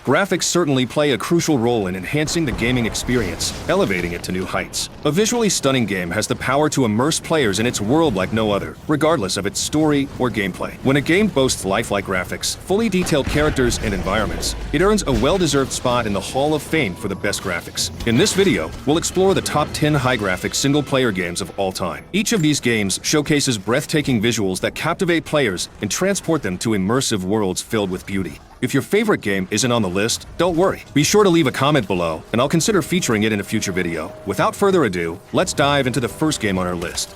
graphics certainly play a crucial role in enhancing the gaming experience, elevating it to new heights. A visually stunning game has the power to immerse players in its world like no other, regardless of its story or gameplay. When a game boasts lifelike graphics, fully detailed characters and environments, it earns a well-deserved spot in the Hall of Fame for the best graphics. In this video, we'll explore the top 10 high-graphics single-player games of all time. Each of these games showcases breathtaking visuals that captivate players and transport them to immersive worlds filled with beauty. If your favorite game isn't on the list, don't worry. Be sure to leave a comment below, and I'll consider featuring it in a future video. Without further ado, let's dive into the first game on our list.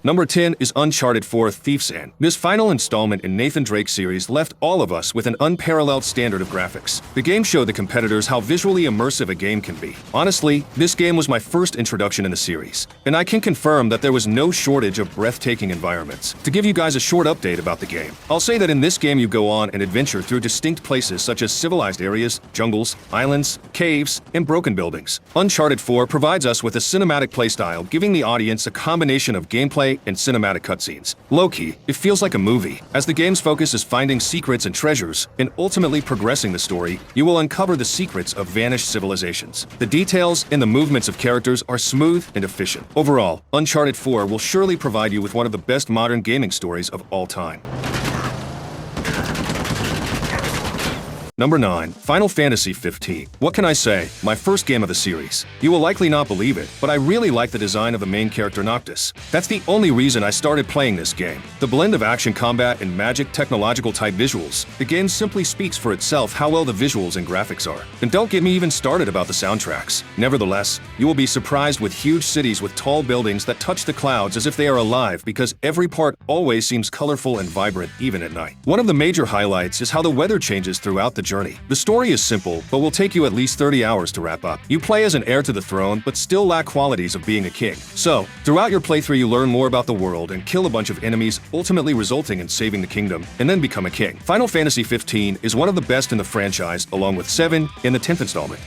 Number 10 is Uncharted 4: Thief's End. This final installment in Nathan Drake's series left all of us with an unparalleled standard of graphics. The game showed the competitors how visually immersive a game can be. Honestly, this game was my first introduction in the series, and I can confirm that there was no shortage of breathtaking environments. To give you guys a short update about the game, I'll say that in this game you go on an adventure through distinct places such as civilized areas, jungles, islands, caves, and broken buildings. Uncharted 4 provides us with a cinematic playstyle, giving the audience a combination of gameplay and cinematic cutscenes. Low-key, it feels like a movie. As the game's focus is finding secrets and treasures, and ultimately progressing the story, you will uncover the secrets of vanished civilizations. The details and the movements of characters are smooth and efficient. Overall, Uncharted 4 will surely provide you with one of the best modern gaming stories of all time. Number 9. Final Fantasy 15. What can I say? My first game of the series. You will likely not believe it, but I really like the design of the main character Noctis. That's the only reason I started playing this game. The blend of action combat and magic technological type visuals. The game simply speaks for itself how well the visuals and graphics are. And don't get me even started about the soundtracks. Nevertheless, you will be surprised with huge cities with tall buildings that touch the clouds as if they are alive because every part always seems colorful and vibrant even at night. One of the major highlights is how the weather changes throughout the journey. The story is simple, but will take you at least 30 hours to wrap up. You play as an heir to the throne, but still lack qualities of being a king. So, throughout your playthrough you learn more about the world and kill a bunch of enemies, ultimately resulting in saving the kingdom, and then become a king. Final Fantasy 15 is one of the best in the franchise, along with 7 in the 10th installment.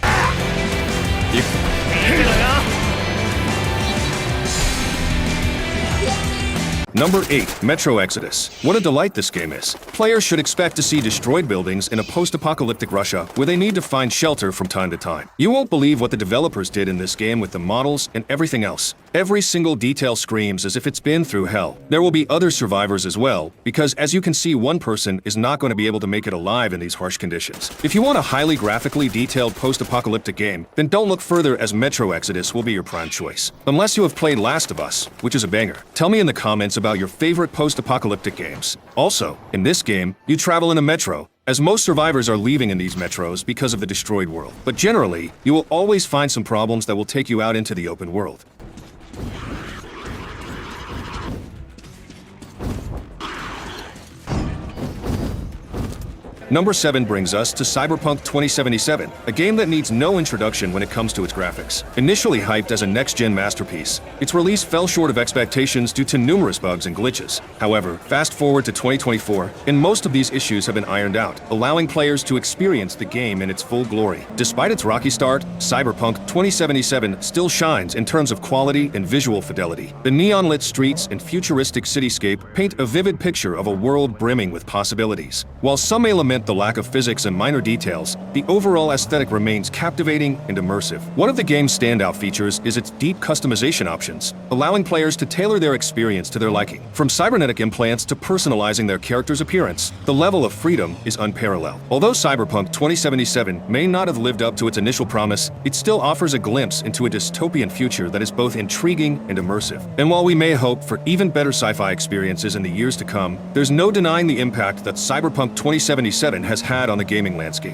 Number 8. Metro Exodus. What a delight this game is. Players should expect to see destroyed buildings in a post-apocalyptic Russia where they need to find shelter from time to time. You won't believe what the developers did in this game with the models and everything else. Every single detail screams as if it's been through hell. There will be other survivors as well, because as you can see, one person is not going to be able to make it alive in these harsh conditions. If you want a highly graphically detailed post-apocalyptic game, then don't look further as Metro Exodus will be your prime choice. Unless you have played Last of Us, which is a banger. Tell me in the comments about your favorite post-apocalyptic games. Also, in this game, you travel in a metro, as most survivors are leaving in these metros because of the destroyed world. But generally, you will always find some problems that will take you out into the open world. Number 7 brings us to Cyberpunk 2077, a game that needs no introduction when it comes to its graphics. Initially hyped as a next-gen masterpiece, its release fell short of expectations due to numerous bugs and glitches. However, fast forward to 2024, and most of these issues have been ironed out, allowing players to experience the game in its full glory. Despite its rocky start, Cyberpunk 2077 still shines in terms of quality and visual fidelity. The neon-lit streets and futuristic cityscape paint a vivid picture of a world brimming with possibilities. While some may lament the lack of physics and minor details, the overall aesthetic remains captivating and immersive. One of the game's standout features is its deep customization options, allowing players to tailor their experience to their liking. From cybernetic implants to personalizing their character's appearance, the level of freedom is unparalleled. Although Cyberpunk 2077 may not have lived up to its initial promise, it still offers a glimpse into a dystopian future that is both intriguing and immersive. And while we may hope for even better sci-fi experiences in the years to come, there's no denying the impact that Cyberpunk 2077 has had on the gaming landscape.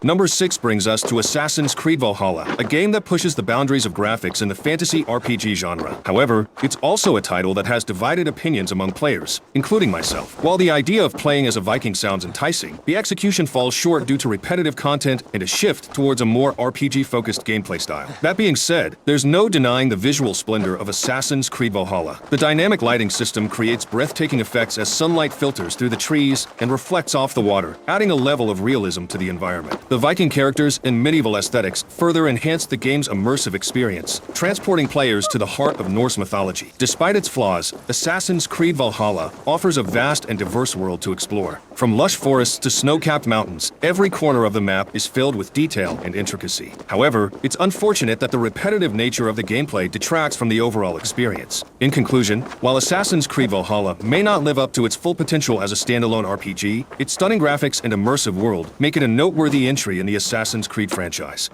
Number 6 brings us to Assassin's Creed Valhalla, a game that pushes the boundaries of graphics in the fantasy RPG genre. However, it's also a title that has divided opinions among players, including myself. While the idea of playing as a Viking sounds enticing, the execution falls short due to repetitive content and a shift towards a more RPG-focused gameplay style. That being said, there's no denying the visual splendor of Assassin's Creed Valhalla. The dynamic lighting system creates breathtaking effects as sunlight filters through the trees and reflects off the water, adding a level of realism to the environment. The The Viking characters and medieval aesthetics further enhanced the game's immersive experience, transporting players to the heart of Norse mythology. Despite its flaws, Assassin's Creed Valhalla offers a vast and diverse world to explore. From lush forests to snow-capped mountains, every corner of the map is filled with detail and intricacy. However, it's unfortunate that the repetitive nature of the gameplay detracts from the overall experience. In conclusion, while Assassin's Creed Valhalla may not live up to its full potential as a standalone RPG, its stunning graphics and immersive world make it a noteworthy entry in the Assassin's Creed franchise.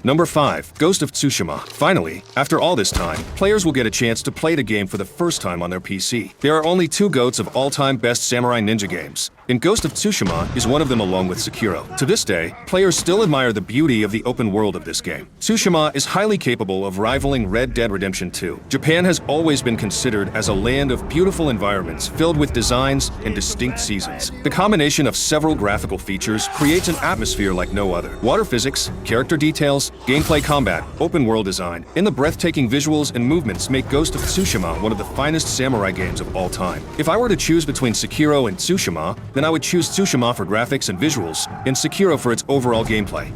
Number 5. Ghost of Tsushima. Finally, after all this time, players will get a chance to play the game for the first time on their PC. There are only two GOATs of all-time best samurai ninja games, and Ghost of Tsushima is one of them along with Sekiro. To this day, players still admire the beauty of the open world of this game. Tsushima is highly capable of rivaling Red Dead Redemption 2. Japan has always been considered as a land of beautiful environments filled with designs and distinct seasons. The combination of several graphical features creates an atmosphere like no other. Water physics, character details, gameplay combat, open world design, and the breathtaking visuals and movements make Ghost of Tsushima one of the finest samurai games of all time. If I were to choose between Sekiro and Tsushima, then I would choose Tsushima for graphics and visuals, and Sekiro for its overall gameplay.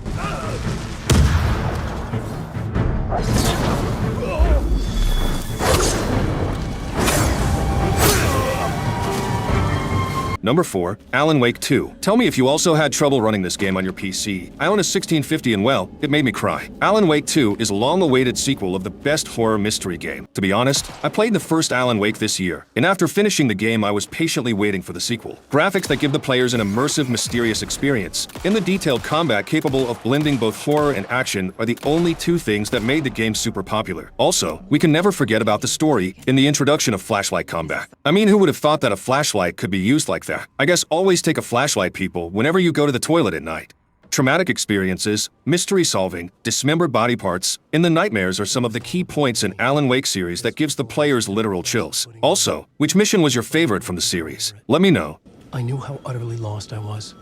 Number 4. Alan Wake 2. Tell me if you also had trouble running this game on your PC. I own a 1650 and well, it made me cry. Alan Wake 2 is a long-awaited sequel of the best horror mystery game. To be honest, I played the first Alan Wake this year, and after finishing the game I was patiently waiting for the sequel. Graphics that give the players an immersive, mysterious experience, and the detailed combat capable of blending both horror and action are the only two things that made the game super popular. Also, we can never forget about the story in the introduction of flashlight combat. I mean, who would have thought that a flashlight could be used like that? I guess always take a flashlight, people, whenever you go to the toilet at night. Traumatic experiences, mystery solving, dismembered body parts, and the nightmares are some of the key points in Alan Wake series that gives the players literal chills. Also, which mission was your favorite from the series? Let me know. I knew how utterly lost I was.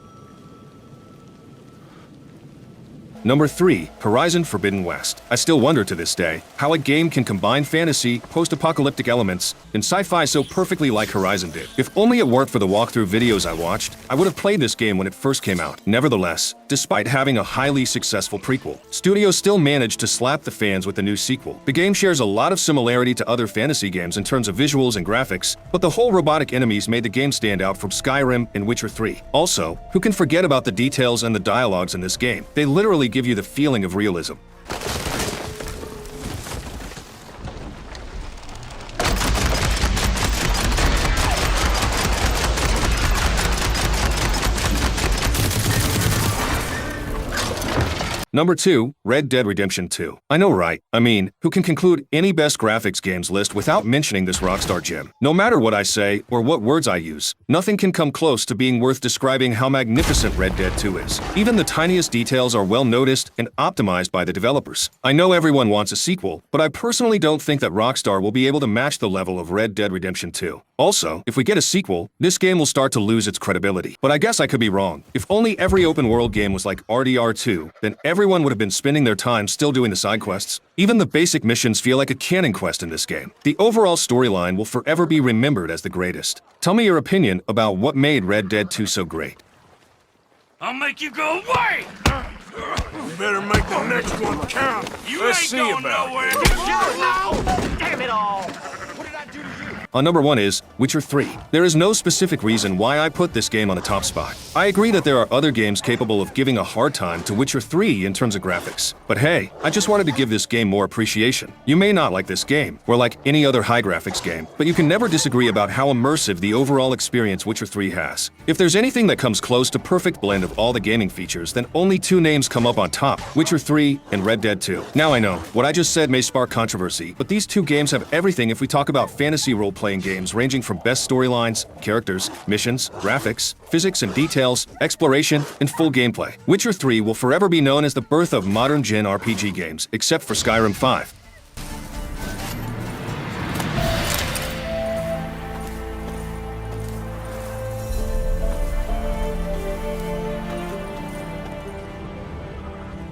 Number 3. Horizon Forbidden West. I still wonder to this day how a game can combine fantasy, post-apocalyptic elements, and sci-fi so perfectly like Horizon did. If only it weren't for the walkthrough videos I watched, I would have played this game when it first came out. Nevertheless, despite having a highly successful prequel, studios still managed to slap the fans with a new sequel. The game shares a lot of similarity to other fantasy games in terms of visuals and graphics, but the whole robotic enemies made the game stand out from Skyrim and Witcher 3. Also, who can forget about the details and the dialogues in this game? They literally give you the feeling of realism. Number 2. Red Dead Redemption 2. I know, right? I mean, who can conclude any best graphics games list without mentioning this Rockstar gem? No matter what I say or what words I use, nothing can come close to being worth describing how magnificent Red Dead 2 is. Even the tiniest details are well noticed and optimized by the developers. I know everyone wants a sequel, but I personally don't think that Rockstar will be able to match the level of Red Dead Redemption 2. Also, if we get a sequel, this game will start to lose its credibility. But I guess I could be wrong. If only every open-world game was like RDR2, then everyone would have been spending their time still doing the side quests. Even the basic missions feel like a canon quest in this game. The overall storyline will forever be remembered as the greatest. Tell me your opinion about what made Red Dead 2 so great. I'll make you go away! You better make the next one count. Let's see about nowhere! Damn it all! What did I do to you? On number 1 is Witcher 3. There is no specific reason why I put this game on the top spot. I agree that there are other games capable of giving a hard time to Witcher 3 in terms of graphics. But hey, I just wanted to give this game more appreciation. You may not like this game, or like any other high graphics game, but you can never disagree about how immersive the overall experience Witcher 3 has. If there's anything that comes close to perfect blend of all the gaming features, then only two names come up on top: Witcher 3 and Red Dead 2. Now I know, what I just said may spark controversy, but these two games have everything if we talk about fantasy role-playing games ranging from best storylines, characters, missions, graphics, physics and details, exploration, and full gameplay. Witcher 3 will forever be known as the birth of modern-gen RPG games, except for Skyrim 5.